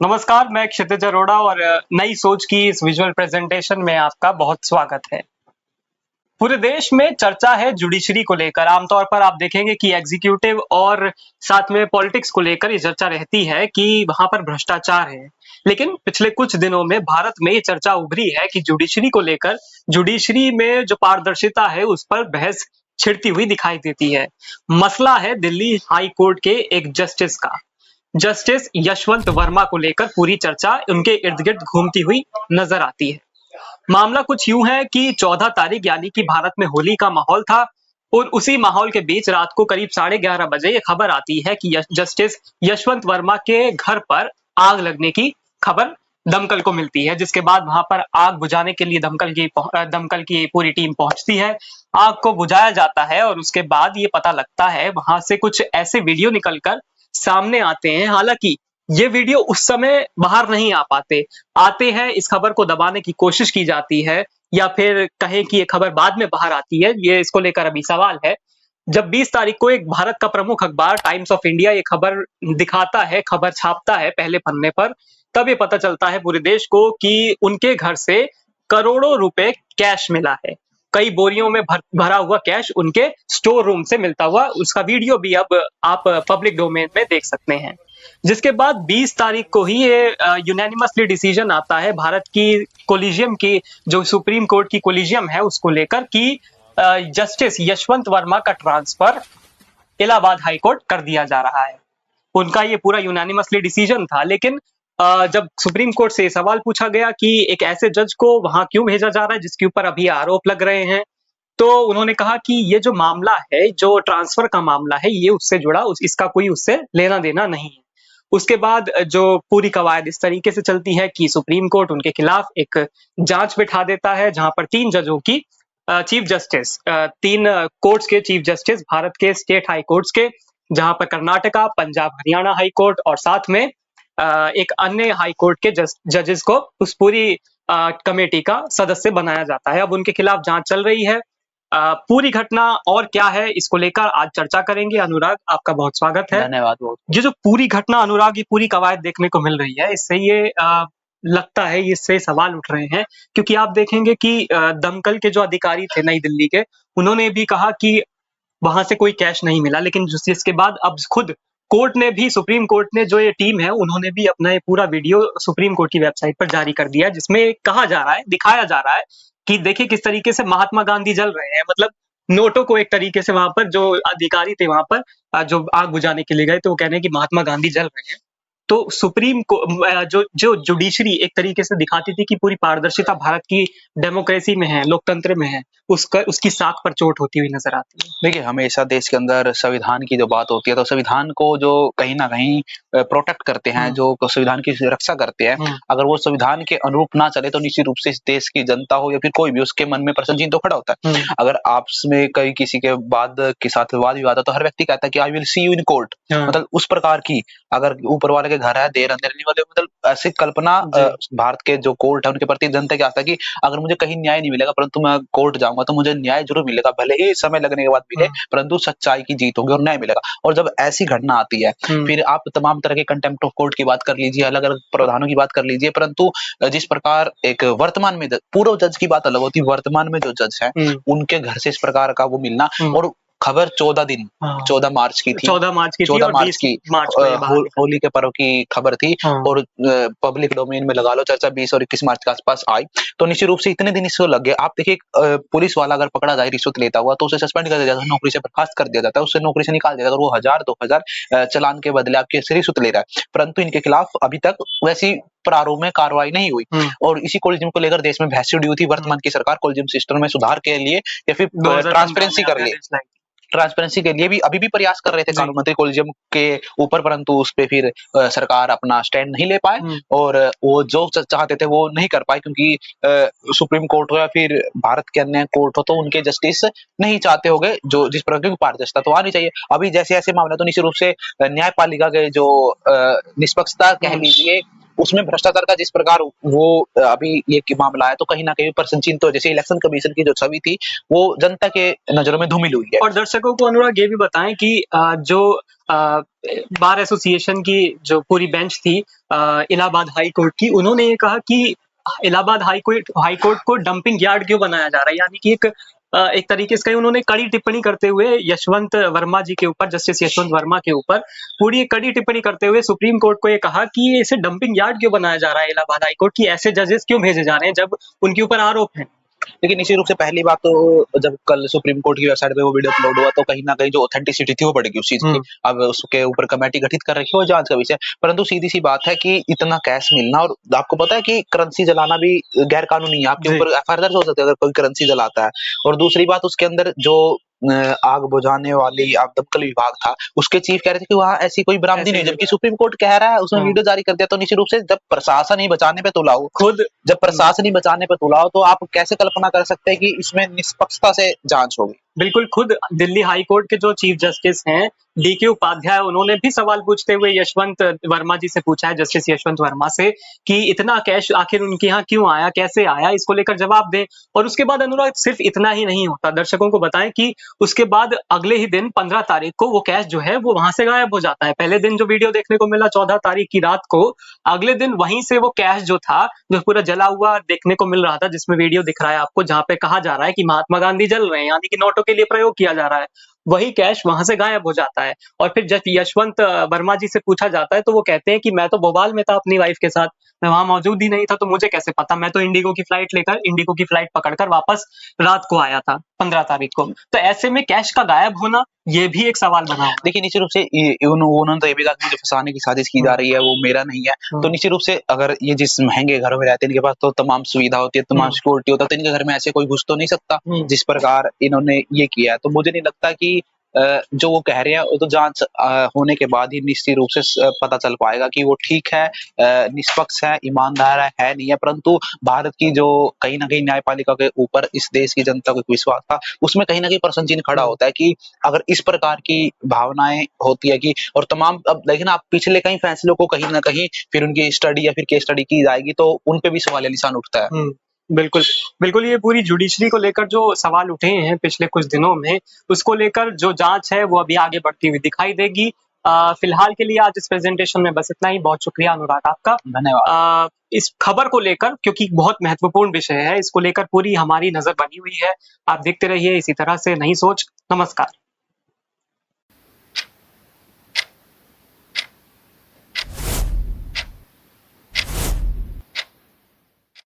नमस्कार, मैं क्षितिज अरोड़ा और नई सोच की इस विजुअल प्रेजेंटेशन में आपका बहुत स्वागत है। पूरे देश में चर्चा है जुडिशरी को लेकर। आमतौर पर आप देखेंगे कि एग्जीक्यूटिव और साथ में पॉलिटिक्स को लेकर ये चर्चा रहती है कि वहां पर भ्रष्टाचार है। लेकिन पिछले कुछ दिनों में भारत में ये चर्चा उभरी है कि जुडिशरी को लेकर, जुडिशरी में जो पारदर्शिता है उस पर बहस छिड़ती हुई दिखाई देती है। मसला है दिल्ली हाई कोर्ट के एक जस्टिस का। जस्टिस यशवंत वर्मा को लेकर पूरी चर्चा उनके इर्द गिर्द घूमती हुई नजर आती है। मामला कुछ यूं है कि 14 तारीख यानी कि भारत में होली का माहौल था और उसी माहौल के बीच रात को करीब 11:30 बजे ये खबर आती है कि जस्टिस यशवंत वर्मा के घर पर आग लगने की खबर दमकल को मिलती है, जिसके बाद वहां पर आग बुझाने के लिए दमकल की पूरी टीम पहुंचती है। आग को बुझाया जाता है और उसके बाद ये पता लगता है, वहां से कुछ ऐसे वीडियो निकलकर सामने आते हैं। हालांकि ये वीडियो उस समय बाहर नहीं आ पाते, आते हैं, इस खबर को दबाने की कोशिश की जाती है या फिर कहें कि ये खबर बाद में बाहर आती है, ये इसको लेकर अभी सवाल है। जब 20 तारीख को एक भारत का प्रमुख अखबार टाइम्स ऑफ इंडिया ये खबर दिखाता है, खबर छापता है पहले पन्ने पर, तब ये पता चलता है पूरे देश को कि उनके घर से करोड़ों रुपए कैश मिला है। कई बोरियों में भरा हुआ कैश उनके स्टोर रूम से मिलता हुआ, उसका वीडियो भी अब आप पब्लिक डोमेन में देख सकते हैं। जिसके बाद 20 तारीख को ही ये यूनानिमसली डिसीजन आता है भारत की कोलिजियम की, जो सुप्रीम कोर्ट की कोलिजियम है उसको लेकर, कि जस्टिस यशवंत वर्मा का ट्रांसफर इलाहाबाद हाई कोर्ट कर दिया जा रहा है। उनका ये पूरा यूनानिमसली डिसीजन था। लेकिन जब सुप्रीम कोर्ट से सवाल पूछा गया कि एक ऐसे जज को वहां क्यों भेजा जा रहा है जिसके ऊपर अभी आरोप लग रहे हैं, तो उन्होंने कहा कि ये जो मामला है, जो ट्रांसफर का मामला है, ये उससे जुड़ा, इसका कोई उससे लेना देना नहीं है। उसके बाद जो पूरी कवायद इस तरीके से चलती है कि सुप्रीम कोर्ट उनके खिलाफ एक जांच बिठा देता है, जहां पर 3 जजों की चीफ जस्टिस, 3 कोर्ट्स के चीफ जस्टिस, भारत के स्टेट हाई कोर्ट्स के, जहां पर कर्नाटका, पंजाब, हरियाणा हाई कोर्ट और साथ में एक अन्य हाई कोर्ट के जजेस को उस पूरी कमेटी का सदस्य बनाया जाता है। अब उनके खिलाफ जांच चल रही है। पूरी घटना और क्या है, इसको लेकर आज चर्चा करेंगे। अनुराग, आपका बहुत स्वागत है। धन्यवाद। बहुत ये जो पूरी घटना, अनुराग, ये पूरी कवायद देखने को मिल रही है, इससे ये लगता है, इससे सवाल उठ रहे हैं, क्योंकि आप देखेंगे कि दमकल के जो अधिकारी थे नई दिल्ली के, उन्होंने भी कहा कि वहां से कोई कैश नहीं मिला। लेकिन जिसके बाद अब खुद कोर्ट ने भी, सुप्रीम कोर्ट ने, जो ये टीम है, उन्होंने भी अपना ये पूरा वीडियो सुप्रीम कोर्ट की वेबसाइट पर जारी कर दिया, जिसमें कहा जा रहा है, दिखाया जा रहा है कि देखिए किस तरीके से महात्मा गांधी जल रहे हैं। मतलब नोटों को एक तरीके से वहां पर जो अधिकारी थे वहां पर जो आग बुझाने के लिए गए, तो वो कह रहे हैं कि महात्मा गांधी जल रहे हैं। तो सुप्रीम को जो जो जुडिशरी एक तरीके से दिखाती थी कि पूरी पारदर्शिता भारत की डेमोक्रेसी में है, लोकतंत्र में है, उसकी साख पर चोट होती हुई नजर आती है। देखिए, हमेशा देश के अंदर संविधान की जो बात होती है, तो संविधान को जो कहीं ना कहीं प्रोटेक्ट करते हैं, जो संविधान की रक्षा करते हैं, अगर वो संविधान के अनुरूप ना चले तो निश्चित रूप से इस देश की जनता हो या फिर कोई भी, उसके मन में प्रश्न चिन्ह तो खड़ा होता है। अगर आपस में कई किसी के बाद के साथ विवाद विवाद है, तो हर व्यक्ति कहता है कि I will see you in court. मतलब उस प्रकार की, अगर ऊपर वाले के घर है, देर अंधेर नहीं वाले, मतलब ऐसी कल्पना भारत के जो कोर्ट है उनके प्रति जनता की आस्था की, अगर मुझे कहीं न्याय नहीं मिलेगा परंतु मैं कोर्ट जाऊंगा तो मुझे न्याय जरूर मिलेगा, भले ही समय लगने के बाद मिले, परंतु सच्चाई की जीत होगी और न्याय मिलेगा। और जब ऐसी घटना आती है, फिर आप तमाम तरह के कंटेम्प्ट ऑफ कोर्ट की बात कर लीजिए, अलग अलग प्रावधानों की बात कर लीजिए, परंतु जिस प्रकार एक वर्तमान में पूर्व जज की बात अलग होती है, वर्तमान में जो जज है उनके घर से इस प्रकार का वो मिलना, और खबर 14 मार्च की थी, 14 मार्च की, 14 मार्च की होली के पर्व की खबर थी, और पब्लिक डोमेन में लगा लो चर्चा 20 और 21 मार्च के आसपास आई। तो निश्चित रूप से इतने दिन इसको लग गए। आप देखिए, पुलिस वाला अगर पकड़ा जाए रिश्वत लेता हुआ तो उसे सस्पेंड कर दिया जाता है, नौकरी से बर्खास्त कर दिया जाता है, उससे नौकरी से निकाल दिया जाता है, और वो 1000-2000 चालान के बदले आपके रिश्वत ले रहा है। परंतु इनके खिलाफ अभी तक वैसी प्रारूप में कार्रवाई नहीं हुई, और इसी कोलिज्म को लेकर देश में बहस छिड़ी हुई थी। वर्तमान की सरकार कोलिज्म सिस्टम में सुधार के लिए या फिर ट्रांसपेरेंसी के लिए भी अभी भी प्रयास कर रहे थे कानून मंत्री कोलिजियम के ऊपर, परंतु उस पे फिर सरकार अपना स्टैंड नहीं ले पाए, और वो जो चाहते थे वो नहीं कर पाए, क्योंकि सुप्रीम कोर्ट हो या फिर भारत के अन्य कोर्ट हो, तो उनके जस्टिस नहीं चाहते हो गए जो जिस प्रकार की पारदर्शिता तो आनी चाहिए। अभी जैसे ऐसे मामले तो निश्चित रूप से न्यायपालिका के जो निष्पक्षता कह लीजिए, उसमें भ्रष्टाचार का जिस प्रकार वो अभी ये मामला है, तो कहीं न कहीं प्रशंसित तो जैसे इलेक्शन कमीशन की जो छवि थी, वो जनता के नज़रों में धूमिल हुई है। और दर्शकों को अनुराग ये भी बताएं कि जो बार एसोसिएशन की जो पूरी बेंच थी इलाहाबाद हाई कोर्ट की, उन्होंने ये कहा कि इलाहाबाद हाई कोर्ट को डंपिंग यार्ड क्यों बनाया जा रहा है, यानी कि एक तरीके से उन्होंने कड़ी टिप्पणी करते हुए यशवंत वर्मा जी के ऊपर, जस्टिस यशवंत वर्मा के ऊपर पूरी एक कड़ी टिप्पणी करते हुए सुप्रीम कोर्ट को ये कहा कि इसे डंपिंग यार्ड क्यों बनाया जा रहा है इलाहाबाद हाई कोर्ट की, ऐसे जजेस क्यों भेजे जा रहे हैं जब उनके ऊपर आरोप है। लेकिन निश्चित रूप से पहली बात तो जब कल सुप्रीम कोर्ट की वेबसाइट पे वो वीडियो अपलोड हुआ, तो कहीं न कहीं जो ऑथेंटिसिटी थी वो बढ़ गई उस चीज़ की। अब उसके ऊपर कमेटी गठित कर रखी है और जाँच का विषय। परंतु सीधी-सी बात है कि इतना कैश मिलना, और आपको पता है कि करेंसी जलाना भी गैर कानूनी है। आपके ऊपर एफआईआर दर्ज हो सकती है अगर कोई करेंसी जलाता है। और दूसरी बात, उसके अंदर जो आग बुझाने वाली दमकल विभाग था, उसके चीफ कह रहे थे कि वहाँ ऐसी कोई बरामदी नहीं है, जबकि सुप्रीम कोर्ट कह रहा है, उसने वीडियो जारी कर दिया। तो निश्चित रूप से जब प्रशासन ही बचाने पे तुला हो, जब प्रशासन ही बचाने पे तुला हो, तो आप कैसे कल्पना कर सकते हैं कि इसमें निष्पक्षता से जांच होगी। बिल्कुल, खुद दिल्ली हाई कोर्ट के जो चीफ जस्टिस हैं डीके उपाध्याय, उन्होंने भी सवाल पूछते हुए यशवंत वर्मा जी से पूछा है, जस्टिस यशवंत वर्मा से, कि इतना कैश आखिर उनके यहाँ क्यों आया, कैसे आया, इसको लेकर जवाब दें। और उसके बाद अनुराग सिर्फ इतना ही नहीं होता, दर्शकों को बताएं कि उसके बाद अगले ही दिन 15 तारीख को वो कैश जो है वो वहां से गायब हो जाता है। पहले दिन जो वीडियो देखने को मिला 14 तारीख की रात को, अगले दिन वहीं से वो कैश जो था, जो पूरा जला हुआ देखने को मिल रहा था, जिसमें वीडियो दिख रहा है आपको, जहां पे कहा जा रहा है कि महात्मा गांधी जल रहे हैं, यानी कि नोटों के लिए प्रयोग किया जा रहा है, वही कैश वहां से गायब हो जाता है। और फिर जब यशवंत वर्मा जी से पूछा जाता है तो वो कहते हैं कि मैं तो भोपाल में था अपनी वाइफ के साथ, मैं वहां मौजूद ही नहीं था, तो मुझे कैसे पता, मैं तो इंडिगो की फ्लाइट पकड़कर वापस रात को आया था 15 तारीख को। तो ऐसे में कैश का गायब होना ये भी एक सवाल बना हुआ। देखिए, निश्चित रूप से उन्होंने तो ये भी कहा कि मुझे फंसाने की साजिश की जा रही है, वो मेरा नहीं है। तो निश्चित रूप से अगर ये जिस महंगे घरों में रहते हैं, इनके पास तो तमाम सुविधा होती है, तमाम सिक्योरिटी होता है, तो इनके घर में ऐसे कोई घुस तो नहीं सकता जिस प्रकार इन्होंने ये किया है। तो मुझे नहीं लगता कि जो वो कह रहे हैं, वो तो जांच होने के बाद ही निश्चित रूप से पता चल पाएगा कि वो ठीक है, निष्पक्ष है, ईमानदार है नहीं है। परंतु भारत की जो कहीं न कहीं न्यायपालिका के ऊपर इस देश की जनता को एक विश्वास था, उसमें कहीं न कहीं प्रश्न चिन्ह खड़ा होता है कि अगर इस प्रकार की भावनाएँ होती है कि, और तमाम, अब देखिए ना, आप पिछले कई फैसलों को कहीं न कहीं फिर उनकी स्टडी या फिर केस स्टडी की जाएगी, तो उन पे भी सवालिया निशान उठता है। बिल्कुल, बिल्कुल, ये पूरी जुडिशरी को लेकर जो सवाल उठे हैं पिछले कुछ दिनों में, उसको लेकर जो जाँच है वो अभी आगे बढ़ती हुई दिखाई देगी। फिलहाल के लिए आज इस प्रेज़ेंटेशन में बस इतना ही। बहुत शुक्रिया अनुराग आपका। धन्यवाद। इस खबर को लेकर, क्योंकि बहुत महत्वपूर्ण विषय है, इसको लेकर पूरी हमारी नज़र बनी हुई है। आप देखते रहिए इसी तरह से नई सोच। नमस्कार।